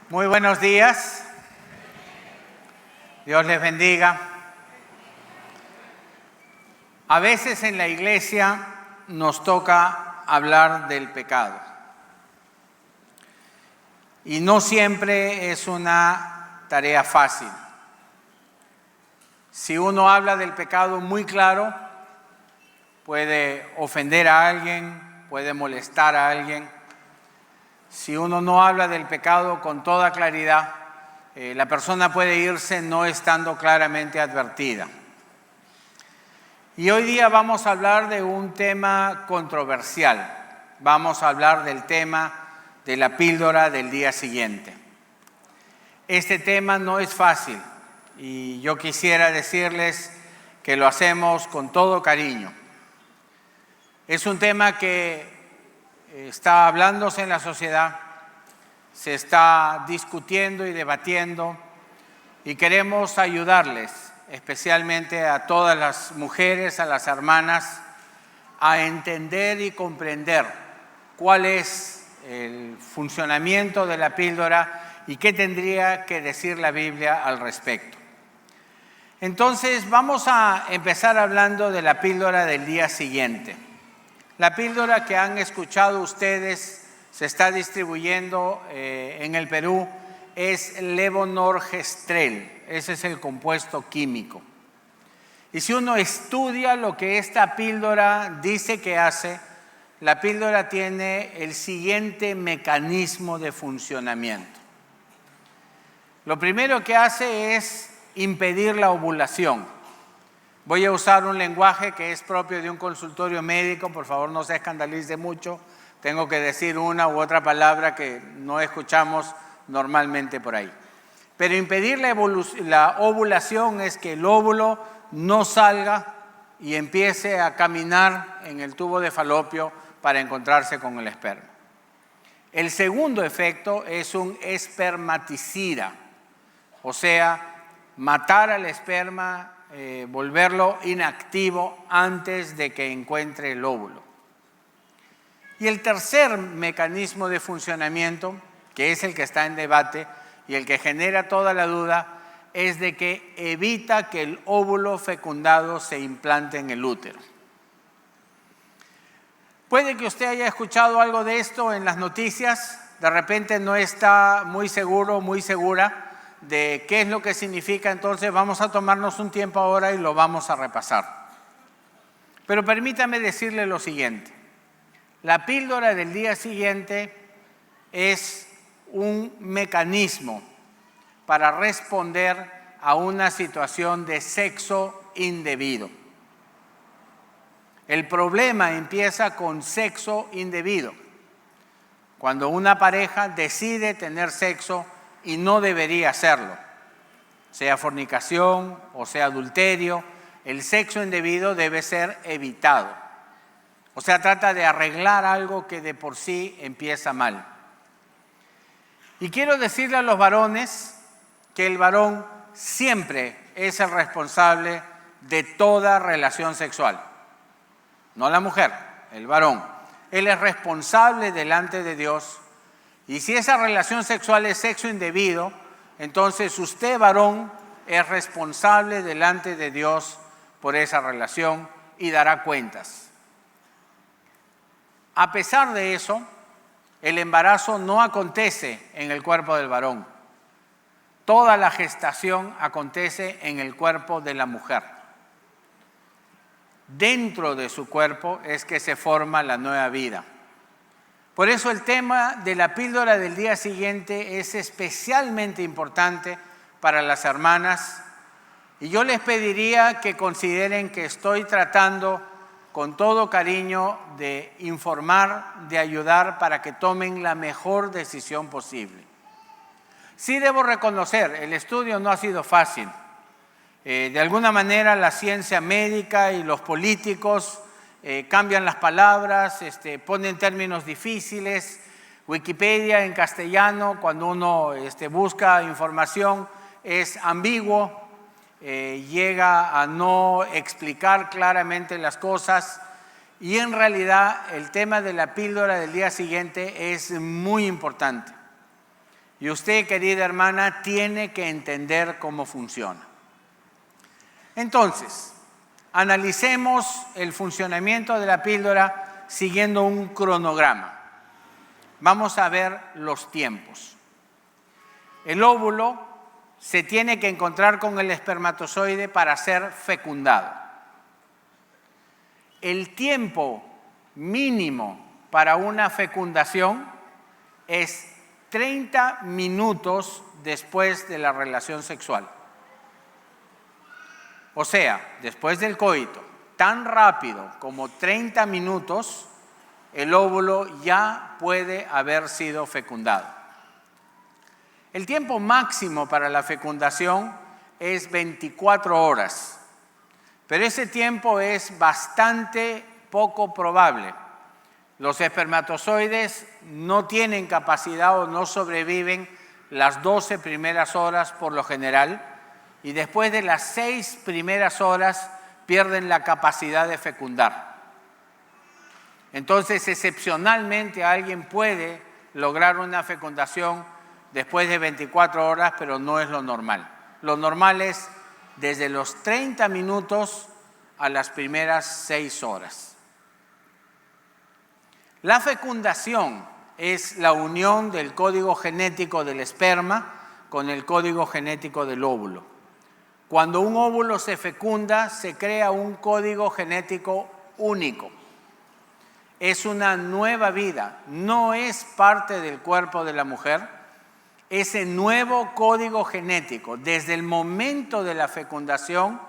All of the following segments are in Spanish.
Muy buenos días. Dios les bendiga. A veces en la iglesia nos toca hablar del pecado. Y no siempre es una tarea fácil. Si uno habla del pecado muy claro, puede ofender a alguien, puede molestar a alguien. Si uno no habla del pecado con toda claridad, la persona puede irse no estando claramente advertida. Y hoy día vamos a hablar de un tema controversial. Vamos a hablar del tema de la píldora del día siguiente. Este tema no es fácil y yo quisiera decirles que lo hacemos con todo cariño. Es un tema que está hablándose en la sociedad, se está discutiendo y debatiendo y queremos ayudarles, especialmente a todas las mujeres, a las hermanas, a entender y comprender cuál es el funcionamiento de la píldora y qué tendría que decir la Biblia al respecto. Entonces vamos a empezar hablando de la píldora del día siguiente. La píldora que han escuchado ustedes se está distribuyendo en el Perú es levonorgestrel. Ese es el compuesto químico. Y si uno estudia lo que esta píldora dice que hace, la píldora tiene el siguiente mecanismo de funcionamiento. Lo primero que hace es impedir la ovulación. Voy a usar un lenguaje que es propio de un consultorio médico, por favor no se escandalice mucho, tengo que decir una u otra palabra que no escuchamos normalmente por ahí. Pero impedir la ovulación es que el óvulo no salga y empiece a caminar en el tubo de falopio para encontrarse con el esperma. El segundo efecto es un espermaticida, o sea, matar al esperma, volverlo inactivo antes de que encuentre el óvulo. Y el tercer mecanismo de funcionamiento, que es el que está en debate y el que genera toda la duda, es de que evita que el óvulo fecundado se implante en el útero. Puede que usted haya escuchado algo de esto en las noticias, de repente no está muy seguro, muy segura de qué es lo que significa, entonces vamos a tomarnos un tiempo ahora y lo vamos a repasar. Pero permítame decirle lo siguiente. La píldora del día siguiente es un mecanismo para responder a una situación de sexo indebido. El problema empieza con sexo indebido. Cuando una pareja decide tener sexo y no debería hacerlo, sea fornicación o sea adulterio, el sexo indebido debe ser evitado. O sea, trata de arreglar algo que de por sí empieza mal. Y quiero decirle a los varones que el varón siempre es el responsable de toda relación sexual. No la mujer, el varón. Él es responsable delante de Dios. Y si esa relación sexual es sexo indebido, entonces usted, varón, es responsable delante de Dios por esa relación y dará cuentas. A pesar de eso, el embarazo no acontece en el cuerpo del varón. Toda la gestación acontece en el cuerpo de la mujer. Dentro de su cuerpo es que se forma la nueva vida. Por eso el tema de la píldora del día siguiente es especialmente importante para las hermanas y yo les pediría que consideren que estoy tratando con todo cariño de informar, de ayudar para que tomen la mejor decisión posible. Sí debo reconocer, el estudio no ha sido fácil. De alguna manera la ciencia médica y los políticos cambian las palabras, ponen términos difíciles. Wikipedia en castellano, cuando uno busca información, es ambiguo, llega a no explicar claramente las cosas y en realidad el tema de la píldora del día siguiente es muy importante. Y usted, querida hermana, tiene que entender cómo funciona. Entonces, analicemos el funcionamiento de la píldora siguiendo un cronograma. Vamos a ver los tiempos. El óvulo se tiene que encontrar con el espermatozoide para ser fecundado. El tiempo mínimo para una fecundación es 30 minutos después de la relación sexual. O sea, después del coito, tan rápido como 30 minutos, el óvulo ya puede haber sido fecundado. El tiempo máximo para la fecundación es 24 horas, pero ese tiempo es bastante poco probable. Los espermatozoides no tienen capacidad o no sobreviven las 12 primeras horas por lo general, y después de las 6 primeras horas pierden la capacidad de fecundar. Entonces, excepcionalmente alguien puede lograr una fecundación después de 24 horas, pero no es lo normal. Lo normal es desde los 30 minutos a las primeras 6 horas. La fecundación es la unión del código genético del esperma con el código genético del óvulo. Cuando un óvulo se fecunda, se crea un código genético único. Es una nueva vida, no es parte del cuerpo de la mujer. Ese nuevo código genético, desde el momento de la fecundación,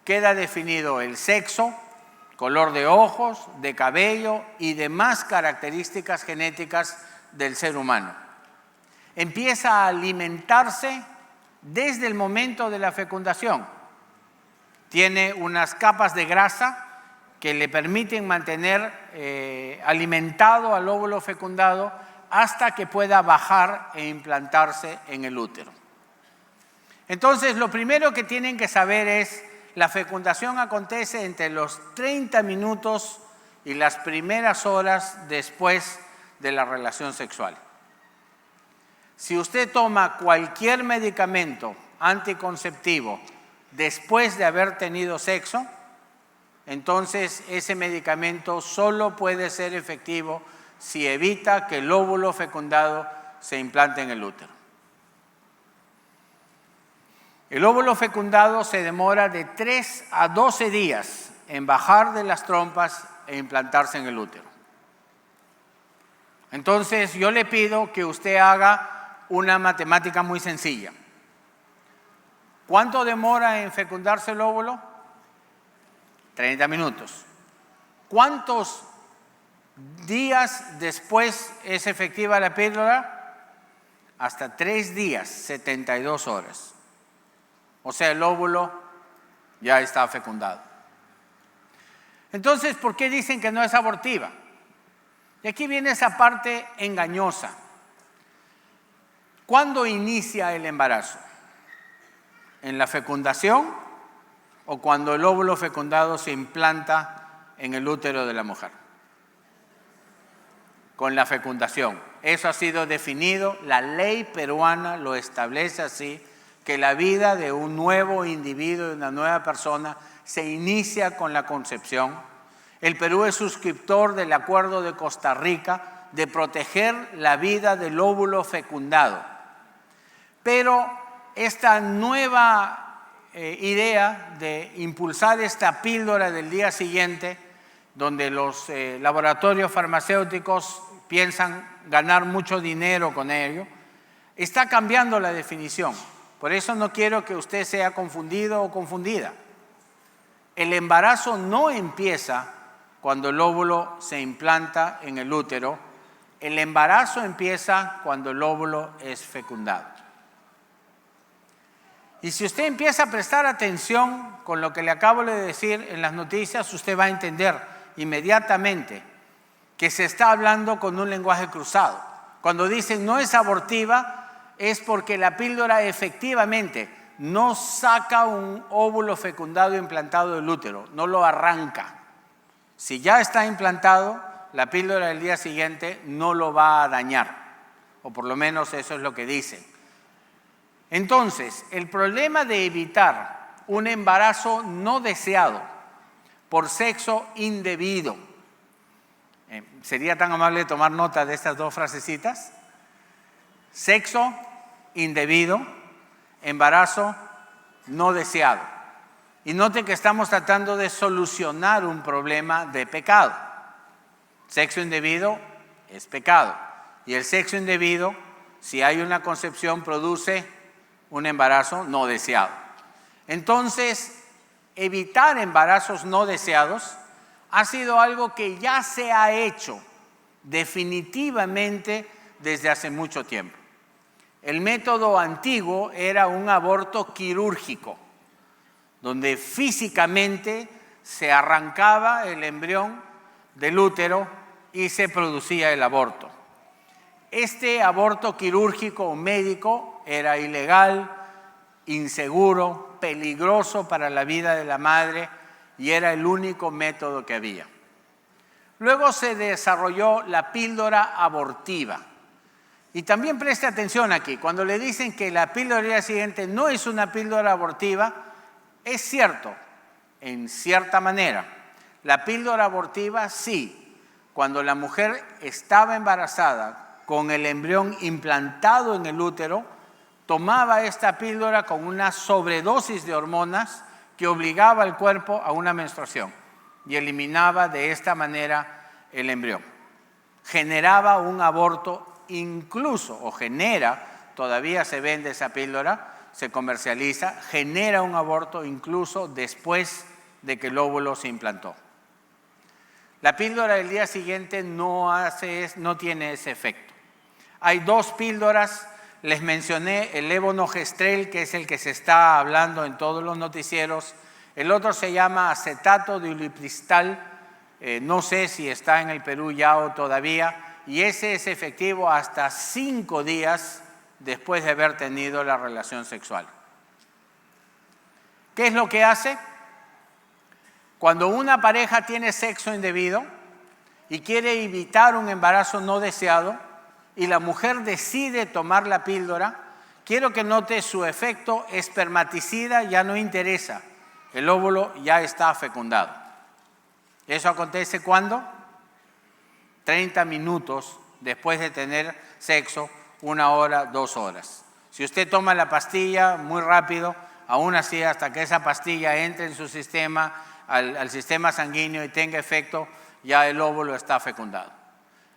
queda definido el sexo, color de ojos, de cabello y demás características genéticas del ser humano. Empieza a alimentarse desde el momento de la fecundación. Tiene unas capas de grasa que le permiten mantener alimentado al óvulo fecundado hasta que pueda bajar e implantarse en el útero. Entonces, lo primero que tienen que saber es, la fecundación acontece entre los 30 minutos y las primeras horas después de la relación sexual. Si usted toma cualquier medicamento anticonceptivo después de haber tenido sexo, entonces ese medicamento solo puede ser efectivo si evita que el óvulo fecundado se implante en el útero. El óvulo fecundado se demora de 3 a 12 días en bajar de las trompas e implantarse en el útero. Entonces yo le pido que usted haga una matemática muy sencilla. ¿Cuánto demora en fecundarse el óvulo? 30 minutos. ¿Cuántos días después es efectiva la píldora? Hasta 3 días, 72 horas. O sea, el óvulo ya está fecundado. Entonces, ¿por qué dicen que no es abortiva? Y aquí viene esa parte engañosa. ¿Cuándo inicia el embarazo? ¿En la fecundación o cuando el óvulo fecundado se implanta en el útero de la mujer? Con la fecundación. Eso ha sido definido, la ley peruana lo establece así, que la vida de un nuevo individuo, de una nueva persona, se inicia con la concepción. El Perú es suscriptor del Acuerdo de Costa Rica de proteger la vida del óvulo fecundado. Pero esta nueva idea de impulsar esta píldora del día siguiente, donde los laboratorios farmacéuticos piensan ganar mucho dinero con ello, está cambiando la definición. Por eso no quiero que usted sea confundido o confundida. El embarazo no empieza cuando el óvulo se implanta en el útero. El embarazo empieza cuando el óvulo es fecundado. Y si usted empieza a prestar atención con lo que le acabo de decir en las noticias, usted va a entender inmediatamente que se está hablando con un lenguaje cruzado. Cuando dicen no es abortiva, es porque la píldora efectivamente no saca un óvulo fecundado e implantado del útero, no lo arranca. Si ya está implantado, la píldora del día siguiente no lo va a dañar. o por lo menos eso es lo que dicen. Entonces, el problema de evitar un embarazo no deseado por sexo indebido, ¿sería tan amable tomar nota de estas dos frasecitas? Sexo indebido, embarazo no deseado. Y noten que estamos tratando de solucionar un problema de pecado. Sexo indebido es pecado. Y el sexo indebido, si hay una concepción, produce un embarazo no deseado. Entonces, evitar embarazos no deseados ha sido algo que ya se ha hecho definitivamente desde hace mucho tiempo. El método antiguo era un aborto quirúrgico, donde físicamente se arrancaba el embrión del útero y se producía el aborto. Este aborto quirúrgico o médico era ilegal, inseguro, peligroso para la vida de la madre y era el único método que había. Luego se desarrolló la píldora abortiva. Y también preste atención aquí, cuando le dicen que la píldora del día siguiente no es una píldora abortiva, es cierto, en cierta manera. La píldora abortiva sí, cuando la mujer estaba embarazada con el embrión implantado en el útero, tomaba esta píldora con una sobredosis de hormonas que obligaba al cuerpo a una menstruación y eliminaba de esta manera el embrión. Generaba un aborto incluso, o genera, todavía se vende esa píldora, se comercializa, genera un aborto incluso después de que el óvulo se implantó. La píldora del día siguiente no tiene ese efecto. Hay dos píldoras, les mencioné el levonorgestrel, que es el que se está hablando en todos los noticieros. El otro se llama acetato de ulipristal, no sé si está en el Perú ya o todavía, y ese es efectivo hasta 5 días después de haber tenido la relación sexual. ¿Qué es lo que hace? Cuando una pareja tiene sexo indebido y quiere evitar un embarazo no deseado y la mujer decide tomar la píldora, quiero que note su efecto espermaticida ya no interesa, el óvulo ya está fecundado. ¿Eso acontece cuándo? 30 minutos después de tener sexo, 1 hora, 2 horas. Si usted toma la pastilla muy rápido, aún así hasta que esa pastilla entre en su sistema, al sistema sanguíneo y tenga efecto, ya el óvulo está fecundado.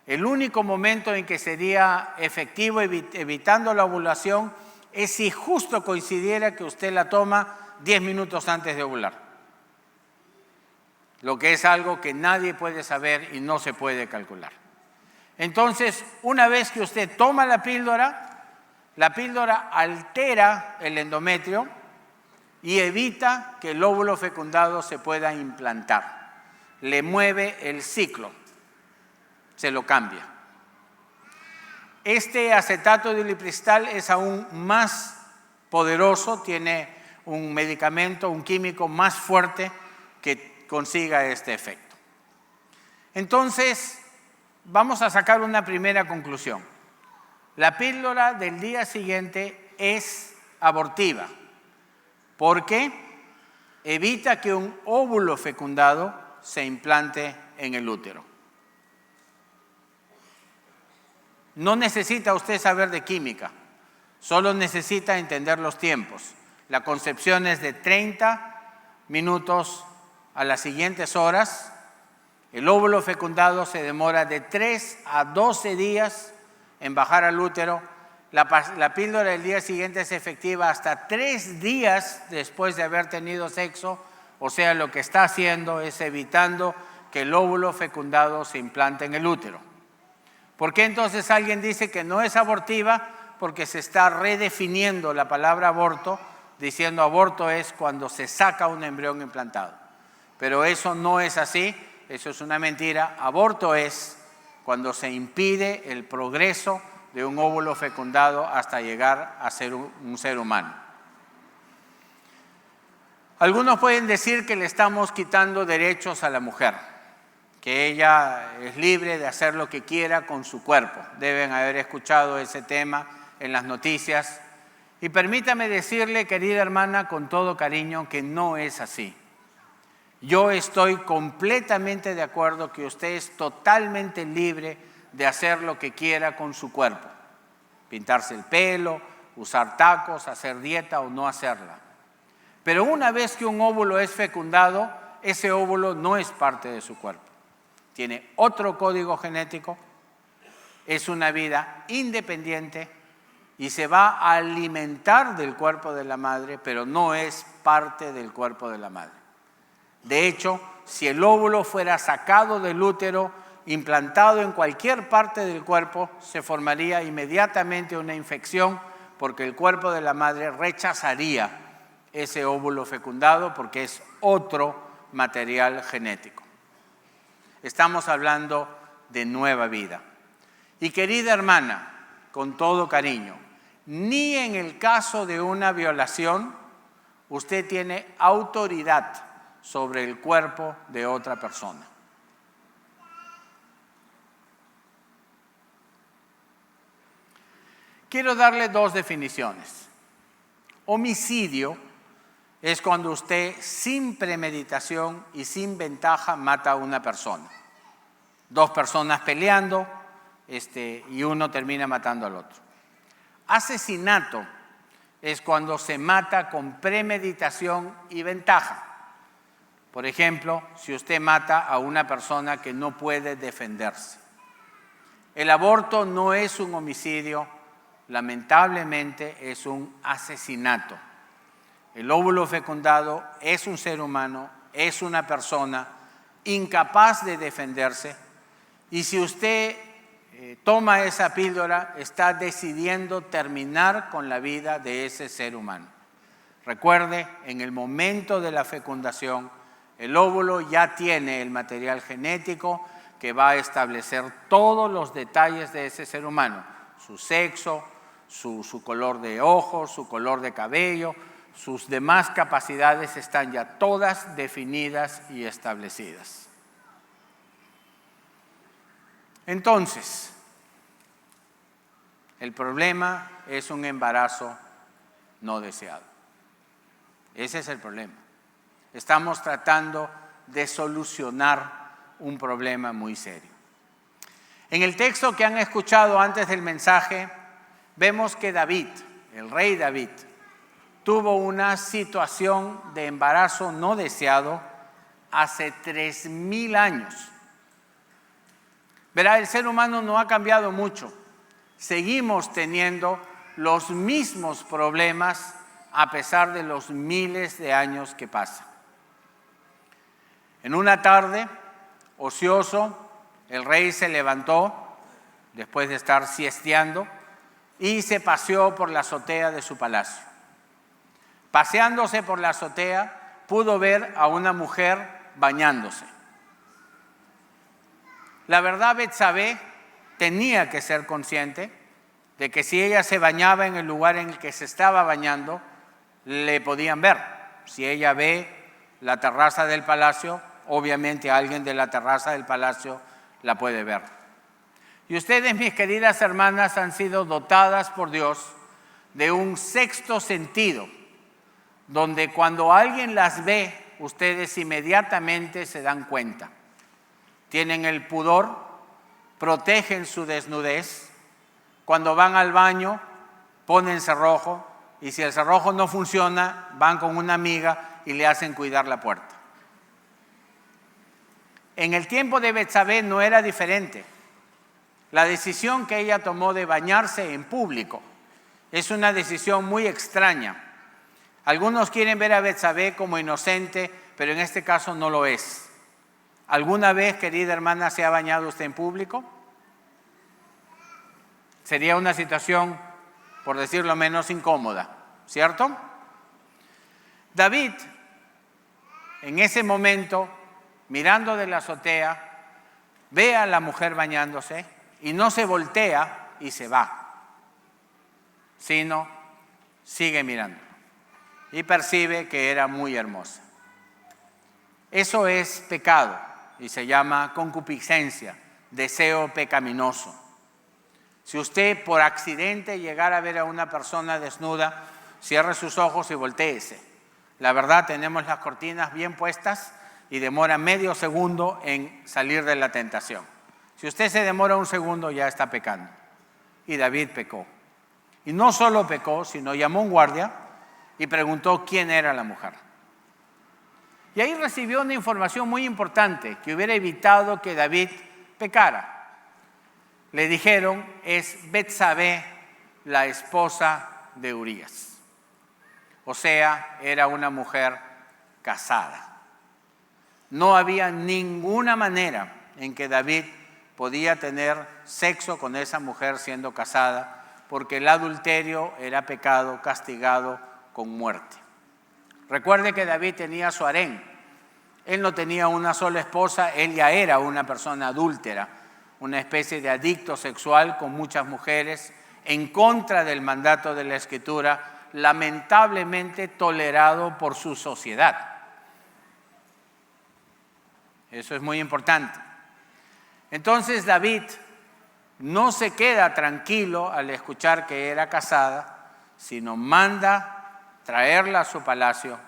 El único momento en que sería efectivo evitando la ovulación es si justo coincidiera que usted la toma 10 minutos antes de ovular. Lo que es algo que nadie puede saber y no se puede calcular. Entonces, una vez que usted toma la píldora altera el endometrio y evita que el óvulo fecundado se pueda implantar. Le mueve el ciclo, se lo cambia. Este acetato de ulipristal es aún más poderoso, tiene un medicamento, un químico más fuerte que consiga este efecto. Entonces, vamos a sacar una primera conclusión. La píldora del día siguiente es abortiva porque evita que un óvulo fecundado se implante en el útero. No necesita usted saber de química, solo necesita entender los tiempos. La concepción es de 30 minutos a las siguientes horas. El óvulo fecundado se demora de 3 a 12 días en bajar al útero. La píldora del día siguiente es efectiva hasta 3 días después de haber tenido sexo, o sea, lo que está haciendo es evitando que el óvulo fecundado se implante en el útero. ¿Por qué entonces alguien dice que no es abortiva? Porque se está redefiniendo la palabra aborto, diciendo aborto es cuando se saca un embrión implantado. Pero eso no es así, eso es una mentira. Aborto es cuando se impide el progreso de un óvulo fecundado hasta llegar a ser un ser humano. Algunos pueden decir que le estamos quitando derechos a la mujer. que ella es libre de hacer lo que quiera con su cuerpo. Deben haber escuchado ese tema en las noticias. Y permítame decirle, querida hermana, con todo cariño, que no es así. Yo estoy completamente de acuerdo que usted es totalmente libre de hacer lo que quiera con su cuerpo. Pintarse el pelo, usar tacos, hacer dieta o no hacerla. Pero una vez que un óvulo es fecundado, ese óvulo no es parte de su cuerpo. Tiene otro código genético, es una vida independiente y se va a alimentar del cuerpo de la madre, pero no es parte del cuerpo de la madre. De hecho, si el óvulo fuera sacado del útero, implantado en cualquier parte del cuerpo, se formaría inmediatamente una infección porque el cuerpo de la madre rechazaría ese óvulo fecundado porque es otro material genético. Estamos hablando de nueva vida. Y querida hermana, con todo cariño, ni en el caso de una violación usted tiene autoridad sobre el cuerpo de otra persona. Quiero darle dos definiciones. Homicidio es cuando usted sin premeditación y sin ventaja mata a una persona. Dos personas peleando y uno termina matando al otro. Asesinato es cuando se mata con premeditación y ventaja. Por ejemplo, si usted mata a una persona que no puede defenderse. El aborto no es un homicidio, lamentablemente es un asesinato. El óvulo fecundado es un ser humano, es una persona incapaz de defenderse y si usted toma esa píldora, está decidiendo terminar con la vida de ese ser humano. Recuerde, en el momento de la fecundación, el óvulo ya tiene el material genético que va a establecer todos los detalles de ese ser humano, su sexo, su color de ojos, su color de cabello, sus demás capacidades están ya todas definidas y establecidas. Entonces, el problema es un embarazo no deseado. Ese es el problema. Estamos tratando de solucionar un problema muy serio. En el texto que han escuchado antes del mensaje, vemos que David, el rey David, tuvo una situación de embarazo no deseado hace 3000 años. Verá, el ser humano no ha cambiado mucho. Seguimos teniendo los mismos problemas a pesar de los miles de años que pasan. En una tarde, ocioso, el rey se levantó después de estar siesteando y se paseó por la azotea de su palacio. Paseándose por la azotea, pudo ver a una mujer bañándose. La verdad, Betsabé tenía que ser consciente de que si ella se bañaba en el lugar en el que se estaba bañando, le podían ver. Si ella ve la terraza del palacio, obviamente alguien de la terraza del palacio la puede ver. Y ustedes, mis queridas hermanas, han sido dotadas por Dios de un sexto sentido, donde cuando alguien las ve, ustedes inmediatamente se dan cuenta. Tienen el pudor, protegen su desnudez. Cuando van al baño, ponen cerrojo y si el cerrojo no funciona, van con una amiga y le hacen cuidar la puerta. En el tiempo de Betsabé no era diferente. La decisión que ella tomó de bañarse en público es una decisión muy extraña. Algunos quieren ver a Betsabé como inocente, pero en este caso no lo es. ¿Alguna vez, querida hermana, se ha bañado usted en público? Sería una situación, por decirlo menos, incómoda, ¿cierto? David, en ese momento, mirando de la azotea, ve a la mujer bañándose y no se voltea y se va, sino sigue mirando y percibe que era muy hermosa. Eso es pecado y se llama concupiscencia, deseo pecaminoso. Si usted por accidente llegara a ver a una persona desnuda, cierre sus ojos y voltéese. La verdad, tenemos las cortinas bien puestas y demora medio segundo en salir de la tentación. Si usted se demora un segundo, ya está pecando. Y David pecó. Y no solo pecó, sino llamó a un guardia y preguntó quién era la mujer. Y ahí recibió una información muy importante que hubiera evitado que David pecara. Le dijeron, es Betsabé, la esposa de Urías. O sea, era una mujer casada. No había ninguna manera en que David podía tener sexo con esa mujer siendo casada, porque el adulterio era pecado castigado con muerte. Recuerde que David tenía su harén. Él no tenía una sola esposa, él ya era una persona adúltera, una especie de adicto sexual con muchas mujeres, en contra del mandato de la Escritura, lamentablemente tolerado por su sociedad. Eso es muy importante. Entonces David no se queda tranquilo al escuchar que era casada, sino manda traerla a su palacio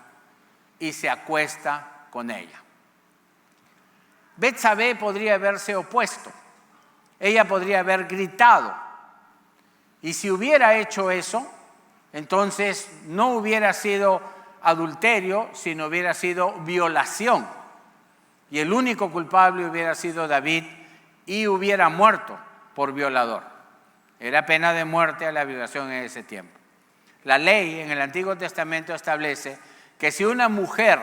y se acuesta con ella. Betsabé podría haberse opuesto. Ella podría haber gritado. Y si hubiera hecho eso, entonces no hubiera sido adulterio, sino hubiera sido violación. Y el único culpable hubiera sido David y hubiera muerto por violador. Era pena de muerte a la violación en ese tiempo. La ley en el Antiguo Testamento establece que si una mujer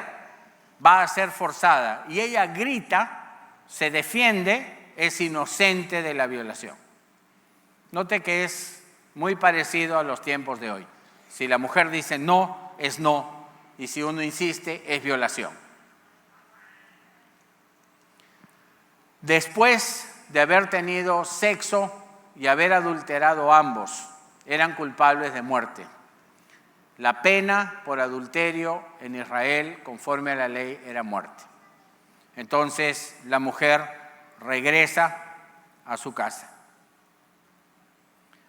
va a ser forzada y ella grita, se defiende, es inocente de la violación. Note que es muy parecido a los tiempos de hoy. Si la mujer dice no, es no, y si uno insiste, es violación. Después de haber tenido sexo y haber adulterado ambos, eran culpables de muerte. La pena por adulterio en Israel, conforme a la ley, era muerte. Entonces la mujer regresa a su casa.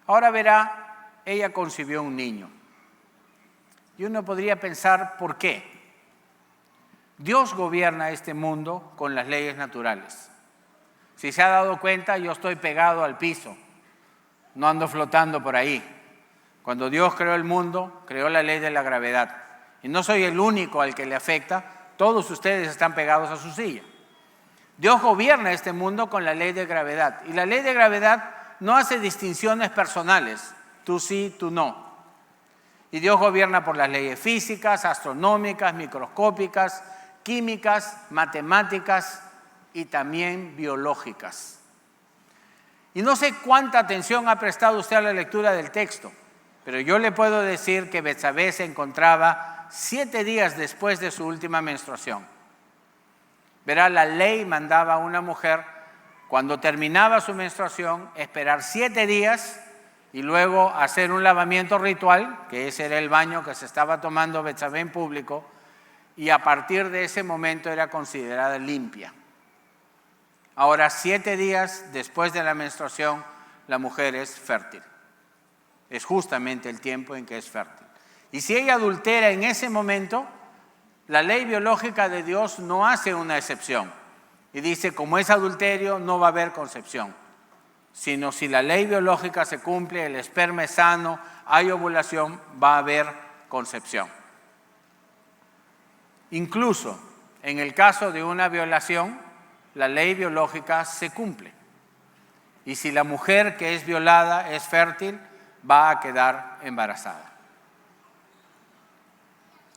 Ahora verá, ella concibió un niño. Y uno podría pensar, ¿por qué? Dios gobierna este mundo con las leyes naturales. Si se ha dado cuenta, yo estoy pegado al piso, no ando flotando por ahí. Cuando Dios creó el mundo, creó la ley de la gravedad. Y no soy el único al que le afecta, todos ustedes están pegados a su silla. Dios gobierna este mundo con la ley de gravedad. Y la ley de gravedad no hace distinciones personales, tú sí, tú no. Y Dios gobierna por las leyes físicas, astronómicas, microscópicas, químicas, matemáticas y también biológicas. Y no sé cuánta atención ha prestado usted a la lectura del texto, pero yo le puedo decir que Betsabé se encontraba 7 días después de su última menstruación. Verá, la ley mandaba a una mujer, cuando terminaba su menstruación, esperar 7 días y luego hacer un lavamiento ritual, que ese era el baño que se estaba tomando Betsabé en público, y a partir de ese momento era considerada limpia. Ahora, 7 días después de la menstruación, la mujer es fértil. Es justamente el tiempo en que es fértil. Y si ella adultera en ese momento, la ley biológica de Dios no hace una excepción. Y dice, como es adulterio, no va a haber concepción. Sino si la ley biológica se cumple, el esperma es sano, hay ovulación, va a haber concepción. Incluso en el caso de una violación, la ley biológica se cumple. Y si la mujer que es violada es fértil, va a quedar embarazada.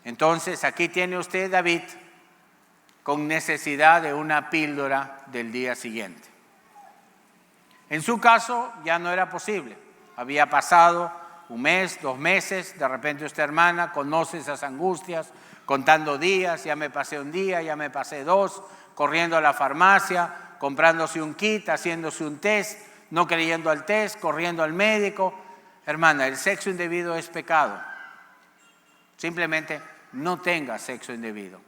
Entonces, aquí tiene usted, David, con necesidad de una píldora del día siguiente. En su caso, ya no era posible. Había pasado 1 mes, 2 meses, de repente usted, hermana, conoce esas angustias, contando días, ya me pasé 1 día, ya me pasé 2, corriendo a la farmacia, comprándose un kit, haciéndose un test, no creyendo al test, corriendo al médico. Hermana, el sexo indebido es pecado. Simplemente no tenga sexo indebido.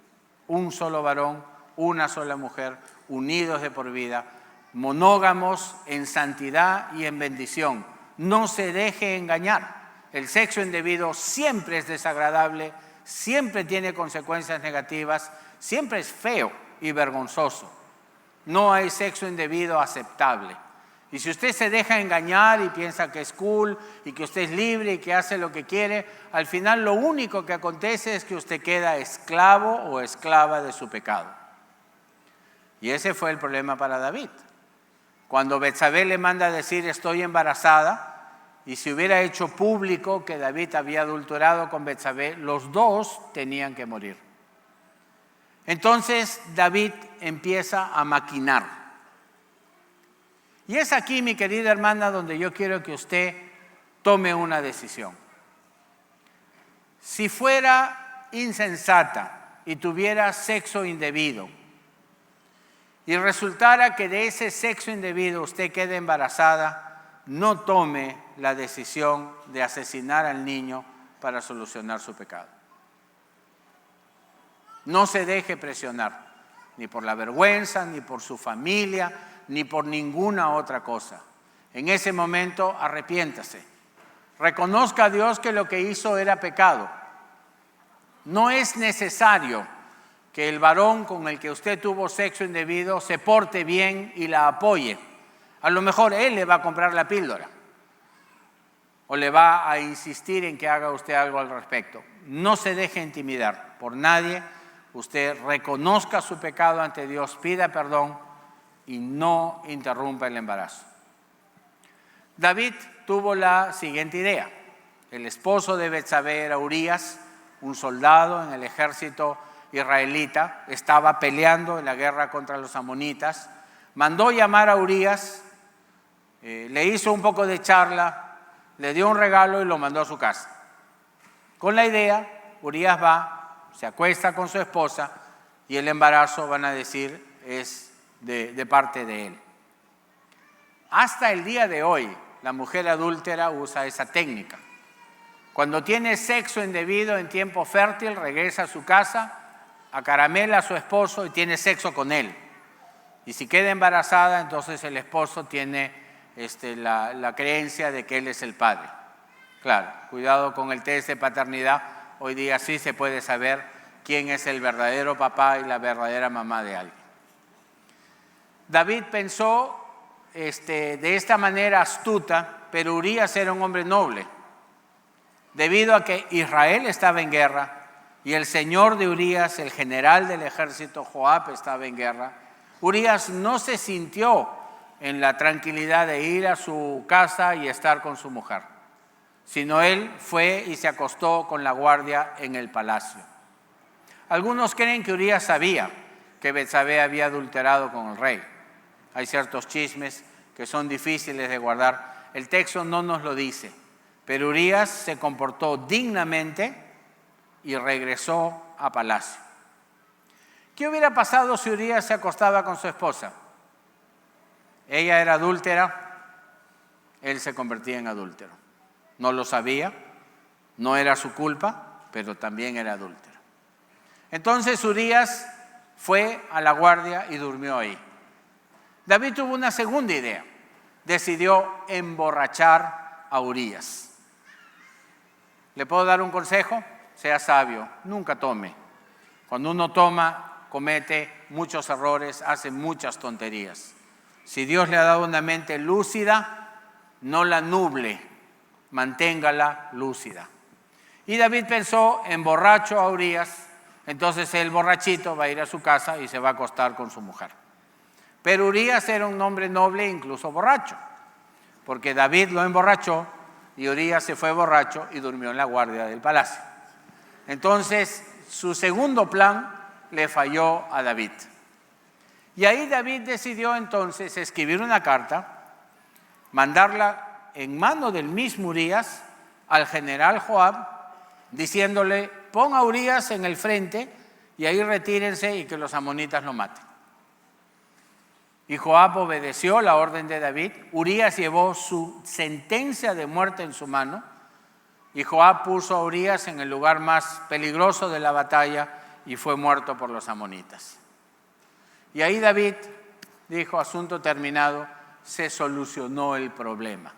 Un solo varón, una sola mujer, unidos de por vida, monógamos en santidad y en bendición. No se deje engañar. El sexo indebido siempre es desagradable, siempre tiene consecuencias negativas, siempre es feo y vergonzoso. No hay sexo indebido aceptable. Y si usted se deja engañar y piensa que es cool y que usted es libre y que hace lo que quiere, al final lo único que acontece es que usted queda esclavo o esclava de su pecado. Y ese fue el problema para David. Cuando Betsabé le manda a decir estoy embarazada, y si hubiera hecho público que David había adulterado con Betsabé, los dos tenían que morir. Entonces David empieza a maquinar. Y es aquí, mi querida hermana, donde yo quiero que usted tome una decisión. Si fuera insensata y tuviera sexo indebido, y resultara que de ese sexo indebido usted quede embarazada, no tome la decisión de asesinar al niño para solucionar su pecado. No se deje presionar, ni por la vergüenza, ni por su familia, ni por ninguna otra cosa. En ese momento arrepiéntase. Reconozca a Dios que lo que hizo era pecado. No es necesario que el varón con el que usted tuvo sexo indebido se porte bien y la apoye. A lo mejor él le va a comprar la píldora o le va a insistir en que haga usted algo al respecto. No se deje intimidar por nadie. Usted reconozca su pecado ante Dios, pida perdón y no interrumpa el embarazo. David tuvo la siguiente idea. El esposo de Betsabé era Urías, un soldado en el ejército israelita, estaba peleando en la guerra contra los amonitas. Mandó llamar a Urías, le hizo un poco de charla, le dio un regalo y lo mandó a su casa. Con la idea, Urías va, se acuesta con su esposa y el embarazo, van a decir, es de parte de él. Hasta el día de hoy, la mujer adúltera usa esa técnica. Cuando tiene sexo indebido en tiempo fértil, regresa a su casa, acaramela a su esposo y tiene sexo con él. Y si queda embarazada, entonces el esposo tiene la creencia de que él es el padre. Claro, cuidado con el test de paternidad. Hoy día sí se puede saber quién es el verdadero papá y la verdadera mamá de alguien. David pensó de esta manera astuta, pero Urías era un hombre noble. Debido a que Israel estaba en guerra y el señor de Urías, el general del ejército Joab, estaba en guerra, Urías no se sintió en la tranquilidad de ir a su casa y estar con su mujer, sino él fue y se acostó con la guardia en el palacio. Algunos creen que Urías sabía que Betsabé había adulterado con el rey. Hay ciertos chismes que son difíciles de guardar. El texto no nos lo dice, pero Urías se comportó dignamente y regresó a palacio. ¿Qué hubiera pasado si Urías se acostaba con su esposa? Ella era adúltera, él se convertía en adúltero. No lo sabía, no era su culpa, pero también era adúltero. Entonces Urías fue a la guardia y durmió ahí. David tuvo una segunda idea. Decidió emborrachar a Urías. ¿Le puedo dar un consejo? Sea sabio, nunca tome. Cuando uno toma, comete muchos errores, hace muchas tonterías. Si Dios le ha dado una mente lúcida, no la nuble, manténgala lúcida. Y David pensó, emborracho a Urías, entonces el borrachito va a ir a su casa y se va a acostar con su mujer. Pero Urías era un hombre noble, incluso borracho, porque David lo emborrachó y Urías se fue borracho y durmió en la guardia del palacio. Entonces, su segundo plan le falló a David. Y ahí David decidió entonces escribir una carta, mandarla en mano del mismo Urías al general Joab, diciéndole, pon a Urías en el frente y ahí retírense y que los amonitas lo maten. Y Joab obedeció la orden de David. Urías llevó su sentencia de muerte en su mano y Joab puso a Urías en el lugar más peligroso de la batalla y fue muerto por los amonitas. Y ahí David dijo, asunto terminado, se solucionó el problema.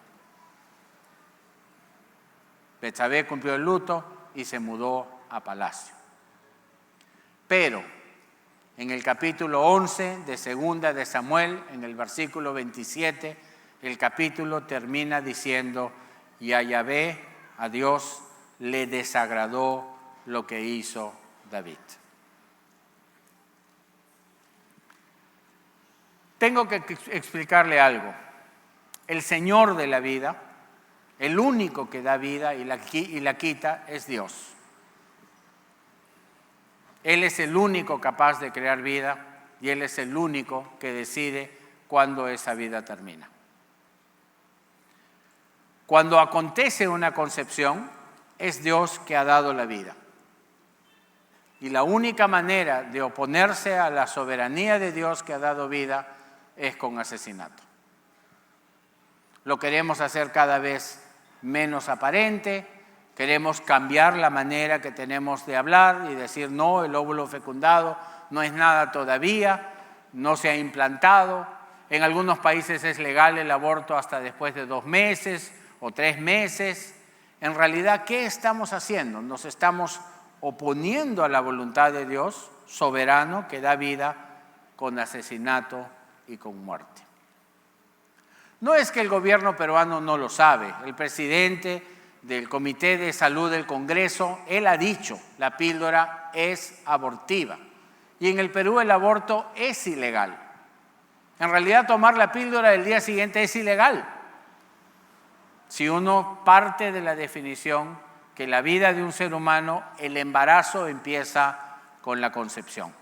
Betsabé cumplió el luto y se mudó a palacio. Pero en el capítulo 11 de Segunda de Samuel, en el versículo 27, el capítulo termina diciendo, y a Yahvé, a Dios, le desagradó lo que hizo David. Tengo que explicarle algo. El Señor de la vida, el único que da vida y la quita, es Dios. Él es el único capaz de crear vida y Él es el único que decide cuándo esa vida termina. Cuando acontece una concepción, es Dios que ha dado la vida. Y la única manera de oponerse a la soberanía de Dios que ha dado vida es con asesinato. Lo queremos hacer cada vez menos aparente, queremos cambiar la manera que tenemos de hablar y decir, no, el óvulo fecundado no es nada todavía, no se ha implantado. En algunos países es legal el aborto hasta después de 2 meses o 3 meses. En realidad, ¿qué estamos haciendo? Nos estamos oponiendo a la voluntad de Dios, soberano, que da vida con asesinato y con muerte. No es que el gobierno peruano no lo sabe. El presidente del Comité de Salud del Congreso, él ha dicho, la píldora es abortiva. Y en el Perú el aborto es ilegal. En realidad tomar la píldora del día siguiente es ilegal. Si uno parte de la definición que la vida de un ser humano, el embarazo empieza con la concepción.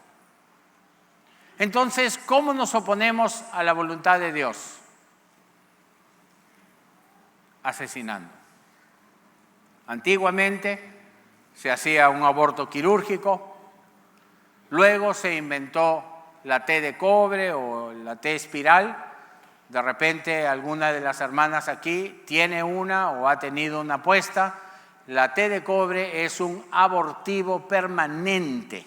Entonces, ¿cómo nos oponemos a la voluntad de Dios? Asesinando. Antiguamente se hacía un aborto quirúrgico, luego se inventó la T de cobre o la T espiral. De repente alguna de las hermanas aquí tiene una o ha tenido una puesta. La T de cobre es un abortivo permanente.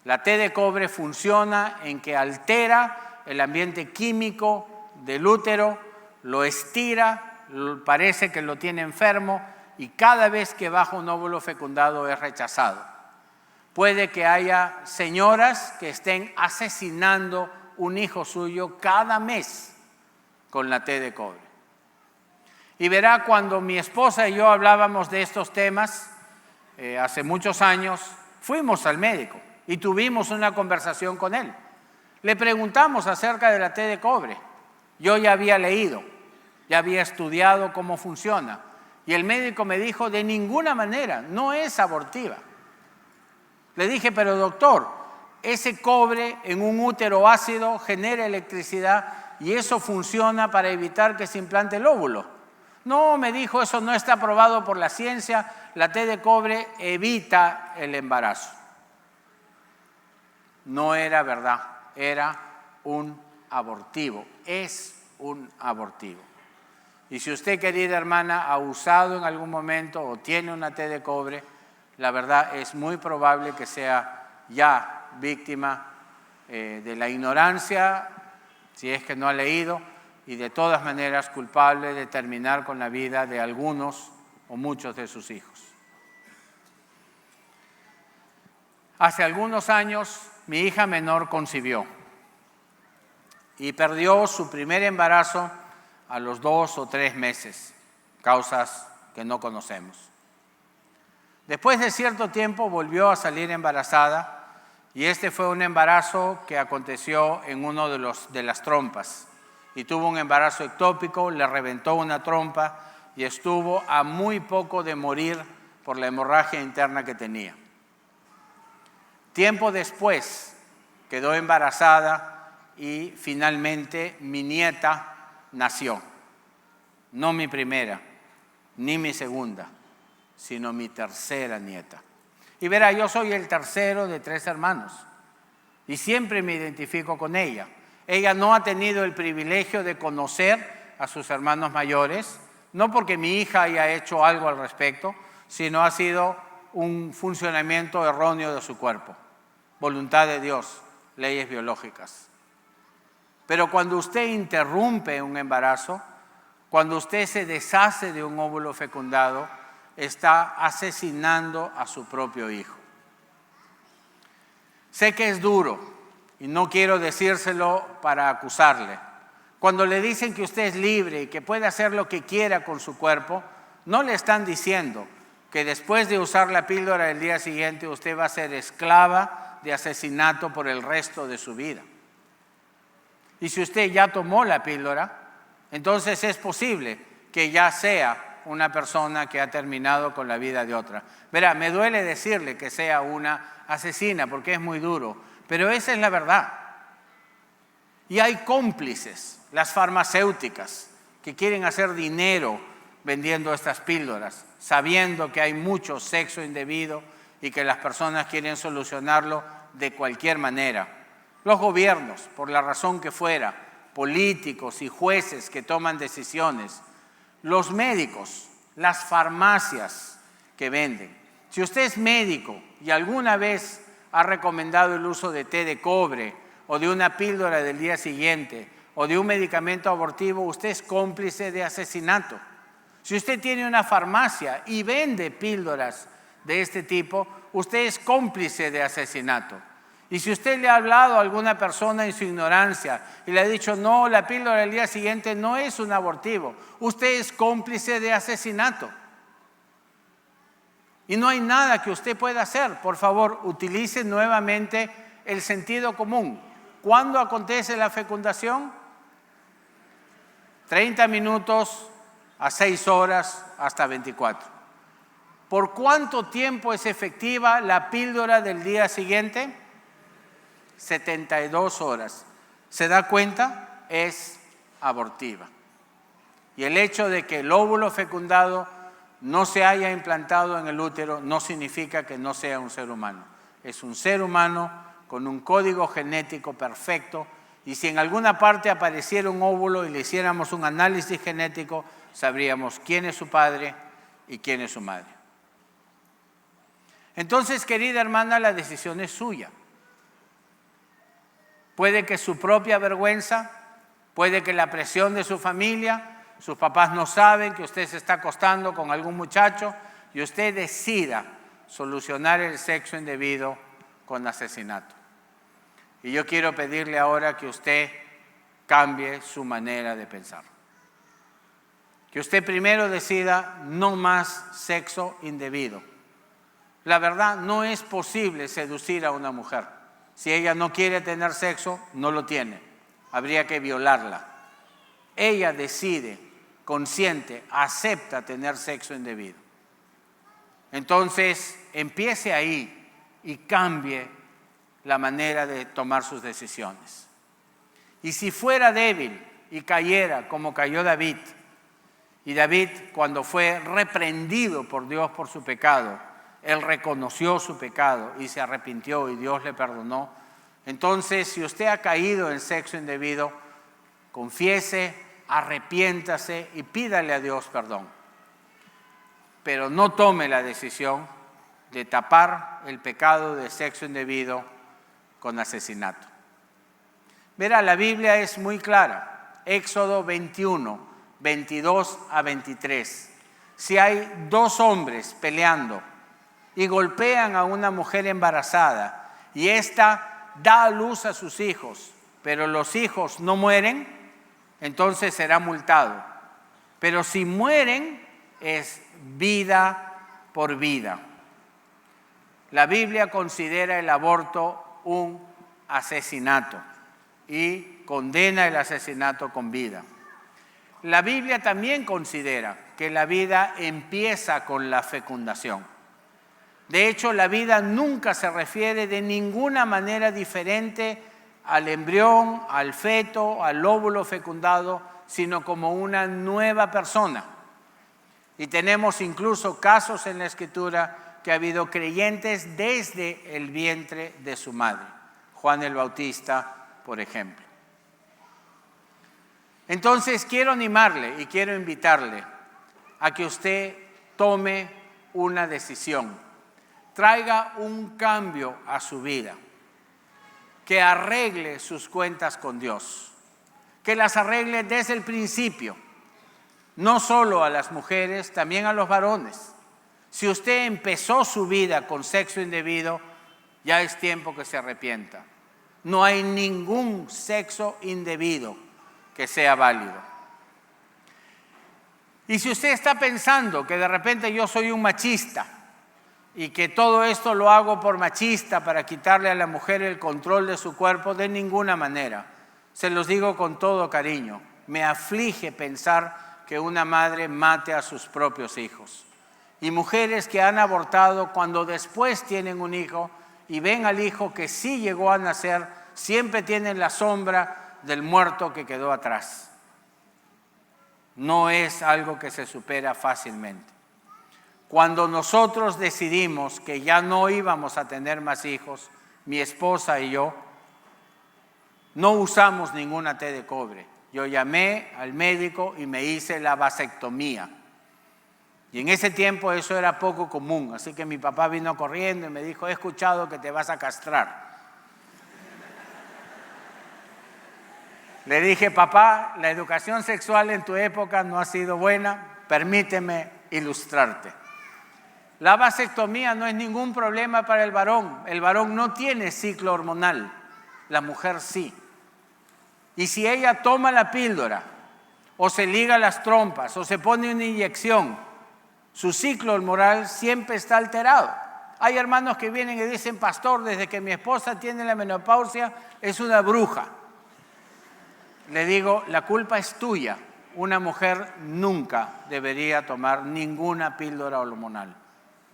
La T de cobre funciona en que altera el ambiente químico del útero, lo estira, parece que lo tiene enfermo y cada vez que baja un óvulo fecundado es rechazado. Puede que haya señoras que estén asesinando un hijo suyo cada mes con la T de cobre. Y verá, cuando mi esposa y yo hablábamos de estos temas, hace muchos años, fuimos al médico y tuvimos una conversación con él. Le preguntamos acerca de la T de cobre. Yo ya había leído, ya había estudiado cómo funciona. Y el médico me dijo, de ninguna manera, no es abortiva. Le dije, pero doctor, ese cobre en un útero ácido genera electricidad y eso funciona para evitar que se implante el óvulo. No, me dijo, eso no está probado por la ciencia, la T de cobre evita el embarazo. No era verdad, era un abortivo, es un abortivo. Y si usted, querida hermana, ha usado en algún momento o tiene una T de cobre, la verdad es muy probable que sea ya víctima de la ignorancia, si es que no ha leído, y de todas maneras culpable de terminar con la vida de algunos o muchos de sus hijos. Hace algunos años mi hija menor concibió y perdió su primer embarazo a los 2 o 3 meses, causas que no conocemos. Después de cierto tiempo volvió a salir embarazada y este fue un embarazo que aconteció en uno de las trompas y tuvo un embarazo ectópico, le reventó una trompa y estuvo a muy poco de morir por la hemorragia interna que tenía. Tiempo después quedó embarazada y finalmente mi nieta nació. No mi primera, ni mi segunda, sino mi tercera nieta. Y verá, yo soy el tercero de 3 hermanos y siempre me identifico con ella. Ella no ha tenido el privilegio de conocer a sus hermanos mayores, no porque mi hija haya hecho algo al respecto, sino ha sido un funcionamiento erróneo de su cuerpo. Voluntad de Dios, leyes biológicas. Pero cuando usted interrumpe un embarazo, cuando usted se deshace de un óvulo fecundado, está asesinando a su propio hijo. Sé que es duro y no quiero decírselo para acusarle. Cuando le dicen que usted es libre y que puede hacer lo que quiera con su cuerpo, no le están diciendo que después de usar la píldora el día siguiente usted va a ser esclava de asesinato por el resto de su vida. Y si usted ya tomó la píldora, entonces es posible que ya sea una persona que ha terminado con la vida de otra. Verá, me duele decirle que sea una asesina porque es muy duro, pero esa es la verdad. Y hay cómplices, las farmacéuticas, que quieren hacer dinero vendiendo estas píldoras, sabiendo que hay mucho sexo indebido y que las personas quieren solucionarlo de cualquier manera. Los gobiernos, por la razón que fuera, políticos y jueces que toman decisiones, los médicos, las farmacias que venden. Si usted es médico y alguna vez ha recomendado el uso de té de cobre o de una píldora del día siguiente o de un medicamento abortivo, usted es cómplice de asesinato. Si usted tiene una farmacia y vende píldoras de este tipo, usted es cómplice de asesinato. Y si usted le ha hablado a alguna persona en su ignorancia y le ha dicho, no, la píldora del día siguiente no es un abortivo, usted es cómplice de asesinato. Y no hay nada que usted pueda hacer. Por favor, utilice nuevamente el sentido común. ¿Cuándo acontece la fecundación? 30 minutos a 6 horas hasta 24. ¿Por cuánto tiempo es efectiva la píldora del día siguiente? 72 horas. ¿Se da cuenta? Es abortiva. Y el hecho de que el óvulo fecundado no se haya implantado en el útero no significa que no sea un ser humano. Es un ser humano con un código genético perfecto, y si en alguna parte apareciera un óvulo y le hiciéramos un análisis genético, sabríamos quién es su padre y quién es su madre. Entonces, querida hermana, la decisión es suya. Puede que su propia vergüenza, puede que la presión de su familia, sus papás no saben que usted se está acostando con algún muchacho y usted decida solucionar el sexo indebido con asesinato. Y yo quiero pedirle ahora que usted cambie su manera de pensar. Que usted primero decida no más sexo indebido. La verdad, no es posible seducir a una mujer. Si ella no quiere tener sexo, no lo tiene. Habría que violarla. Ella decide, consciente, acepta tener sexo indebido. Entonces, empiece ahí y cambie la manera de tomar sus decisiones. Y si fuera débil y cayera como cayó David, y David, cuando fue reprendido por Dios por su pecado, él reconoció su pecado y se arrepintió y Dios le perdonó. Entonces, si usted ha caído en sexo indebido, confiese, arrepiéntase y pídale a Dios perdón. Pero no tome la decisión de tapar el pecado de sexo indebido con asesinato. Verá, la Biblia es muy clara. Éxodo 21, 22 a 23. Si hay 2 hombres peleando y golpean a una mujer embarazada y ésta da a luz a sus hijos, pero los hijos no mueren, entonces será multado. Pero si mueren, es vida por vida. La Biblia considera el aborto un asesinato y condena el asesinato con vida. La Biblia también considera que la vida empieza con la fecundación. De hecho, la vida nunca se refiere de ninguna manera diferente al embrión, al feto, al óvulo fecundado, sino como una nueva persona. Y tenemos incluso casos en la Escritura que ha habido creyentes desde el vientre de su madre. Juan el Bautista, por ejemplo. Entonces quiero animarle y quiero invitarle a que usted tome una decisión, traiga un cambio a su vida, que arregle sus cuentas con Dios. que las arregle desde el principio, no solo a las mujeres, también a los varones. Si usted empezó su vida con sexo indebido, ya es tiempo que se arrepienta. No hay ningún sexo indebido que sea válido. Y si usted está pensando que de repente yo soy un machista y que todo esto lo hago por machista para quitarle a la mujer el control de su cuerpo, de ninguna manera. Se los digo con todo cariño. Me aflige pensar que una madre mate a sus propios hijos. Y mujeres que han abortado cuando después tienen un hijo y ven al hijo que sí llegó a nacer, siempre tienen la sombra del muerto que quedó atrás. No es algo que se supera fácilmente. Cuando nosotros decidimos que ya no íbamos a tener más hijos, mi esposa y yo, no usamos ninguna té de cobre. Yo llamé al médico y me hice la vasectomía. Y en ese tiempo eso era poco común, así que mi papá vino corriendo y me dijo, he escuchado que te vas a castrar. Le dije, papá, la educación sexual en tu época no ha sido buena, permíteme ilustrarte. La vasectomía no es ningún problema para el varón no tiene ciclo hormonal, la mujer sí. Y si ella toma la píldora, o se liga las trompas, o se pone una inyección, su ciclo hormonal siempre está alterado. Hay hermanos que vienen y dicen, pastor, desde que mi esposa tiene la menopausia, es una bruja. Le digo, la culpa es tuya. Una mujer nunca debería tomar ninguna píldora hormonal.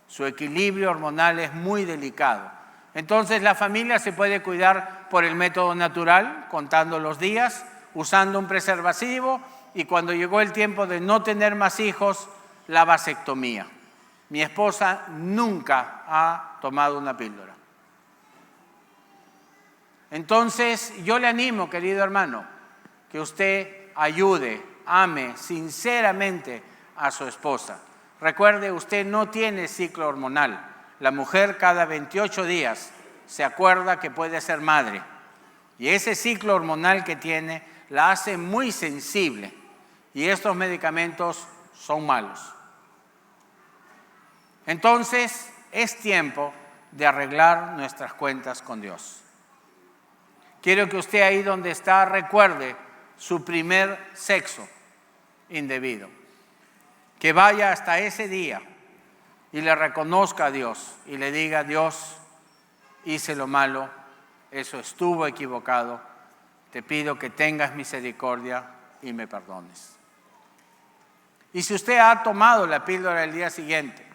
Su equilibrio hormonal es muy delicado. Entonces la familia se puede cuidar por el método natural, contando los días, usando un preservativo y cuando llegó el tiempo de no tener más hijos, la vasectomía. Mi esposa nunca ha tomado una píldora. Entonces yo le animo, querido hermano, que usted ayude, ame sinceramente a su esposa. Recuerde, usted no tiene ciclo hormonal. La mujer cada 28 días se acuerda que puede ser madre. Y ese ciclo hormonal que tiene la hace muy sensible. Y estos medicamentos son malos. Entonces, es tiempo de arreglar nuestras cuentas con Dios. Quiero que usted ahí donde está recuerde su primer sexo indebido. Que vaya hasta ese día y le reconozca a Dios y le diga, Dios, hice lo malo, eso estuvo equivocado, te pido que tengas misericordia y me perdones. Y si usted ha tomado la píldora el día siguiente,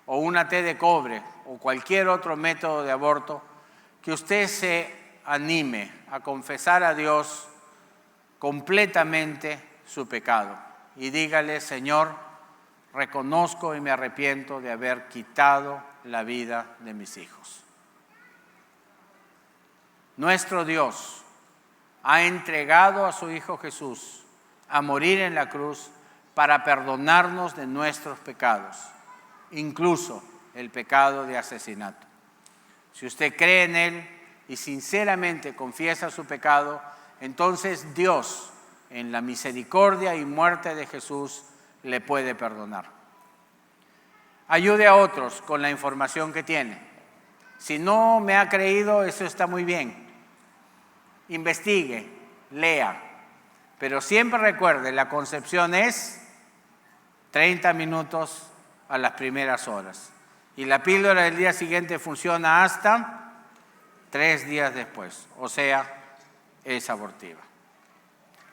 o una té de cobre, o cualquier otro método de aborto, que usted se anime a confesar a Dios completamente su pecado y dígale, Señor, reconozco y me arrepiento de haber quitado la vida de mis hijos. Nuestro Dios ha entregado a su Hijo Jesús a morir en la cruz para perdonarnos de nuestros pecados, incluso el pecado de asesinato. Si usted cree en Él y sinceramente confiesa su pecado, entonces Dios, en la misericordia y muerte de Jesús, le puede perdonar. Ayude a otros con la información que tiene. Si no me ha creído, eso está muy bien. Investigue, lea, pero siempre recuerde, la concepción es 30 minutos a las primeras horas. Y la píldora del día siguiente funciona hasta 3 días después, o sea, es abortiva.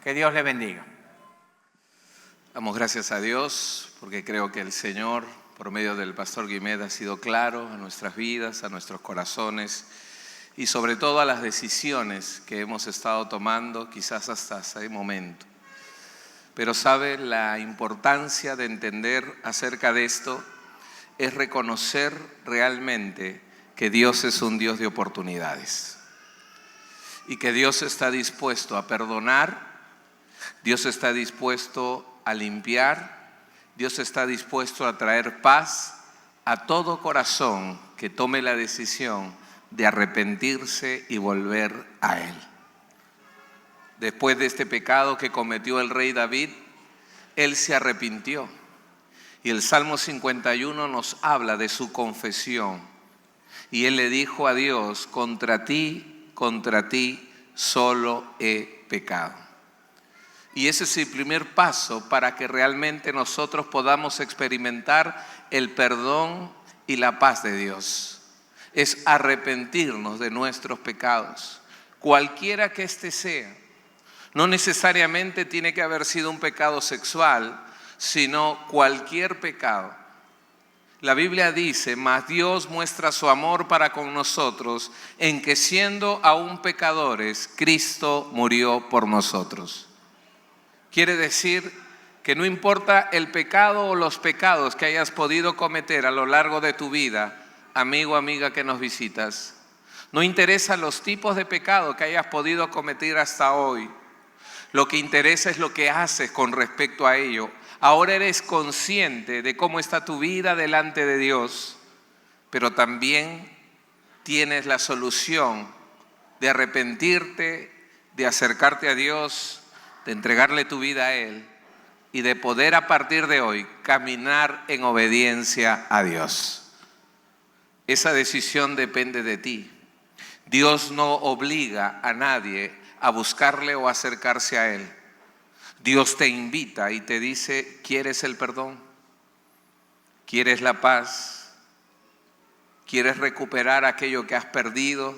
Que Dios le bendiga. Damos gracias a Dios porque creo que el Señor, por medio del pastor Guimet, ha sido claro a nuestras vidas, a nuestros corazones y sobre todo a las decisiones que hemos estado tomando quizás hasta ese momento. Pero sabe, la importancia de entender acerca de esto es reconocer realmente que Dios es un Dios de oportunidades y que Dios está dispuesto a perdonar, Dios está dispuesto a limpiar, Dios está dispuesto a traer paz a todo corazón que tome la decisión de arrepentirse y volver a Él. después de este pecado que cometió el rey David, él se arrepintió. Y el Salmo 51 nos habla de su confesión. Y él le dijo a Dios: contra ti solo he pecado. Y ese es el primer paso para que realmente nosotros podamos experimentar el perdón y la paz de Dios. Es arrepentirnos de nuestros pecados, cualquiera que éste sea. No necesariamente tiene que haber sido un pecado sexual, sino cualquier pecado. La Biblia dice: mas Dios muestra su amor para con nosotros en que siendo aún pecadores, Cristo murió por nosotros. Quiere decir que no importa el pecado o los pecados que hayas podido cometer a lo largo de tu vida, amigo, amiga que nos visitas. No interesa los tipos de pecado que hayas podido cometer hasta hoy. Lo que interesa es lo que haces con respecto a ello. Ahora eres consciente de cómo está tu vida delante de Dios, pero también tienes la solución de arrepentirte, de acercarte a Dios, de entregarle tu vida a Él y de poder a partir de hoy caminar en obediencia a Dios. Esa decisión depende de ti. Dios no obliga a nadie a buscarle o acercarse a Él. Dios te invita y te dice: ¿quieres el perdón? ¿Quieres la paz? ¿Quieres recuperar aquello que has perdido?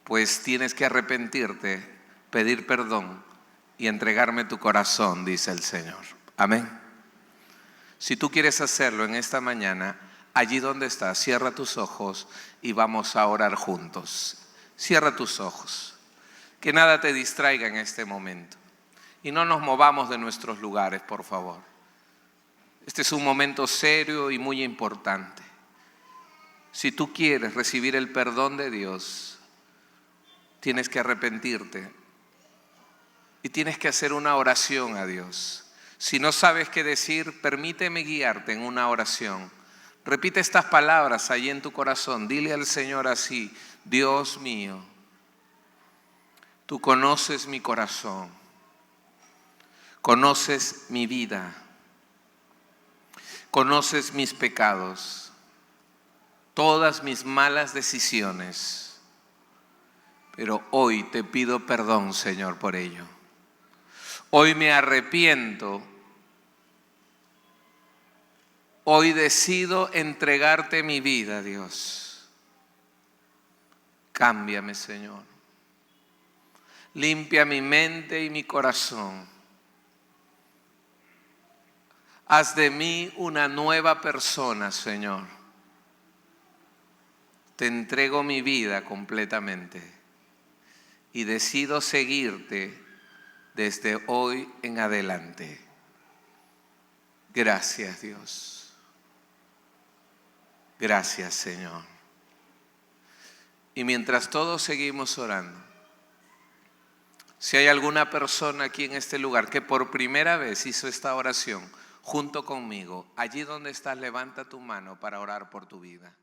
Pues tienes que arrepentirte, pedir perdón y entregarme tu corazón, dice el Señor. Amén. Si tú quieres hacerlo en esta mañana, allí donde estás, cierra tus ojos y vamos a orar juntos. Cierra tus ojos. Que nada te distraiga en este momento. Y no nos movamos de nuestros lugares, por favor. Este es un momento serio y muy importante. Si tú quieres recibir el perdón de Dios, tienes que arrepentirte y tienes que hacer una oración a Dios. Si no sabes qué decir, permíteme guiarte en una oración. Repite estas palabras allí en tu corazón. Dile al Señor así: Dios mío, tú conoces mi corazón, conoces mi vida, conoces mis pecados, todas mis malas decisiones, pero hoy te pido perdón, Señor, por ello. Hoy me arrepiento, hoy decido entregarte mi vida, Dios. Cámbiame, Señor. Limpia mi mente y mi corazón. Haz de mí una nueva persona, Señor. Te entrego mi vida completamente y decido seguirte desde hoy en adelante. Gracias, Dios. Gracias, Señor. Y mientras todos seguimos orando, si hay alguna persona aquí en este lugar que por primera vez hizo esta oración junto conmigo, allí donde estás, levanta tu mano para orar por tu vida.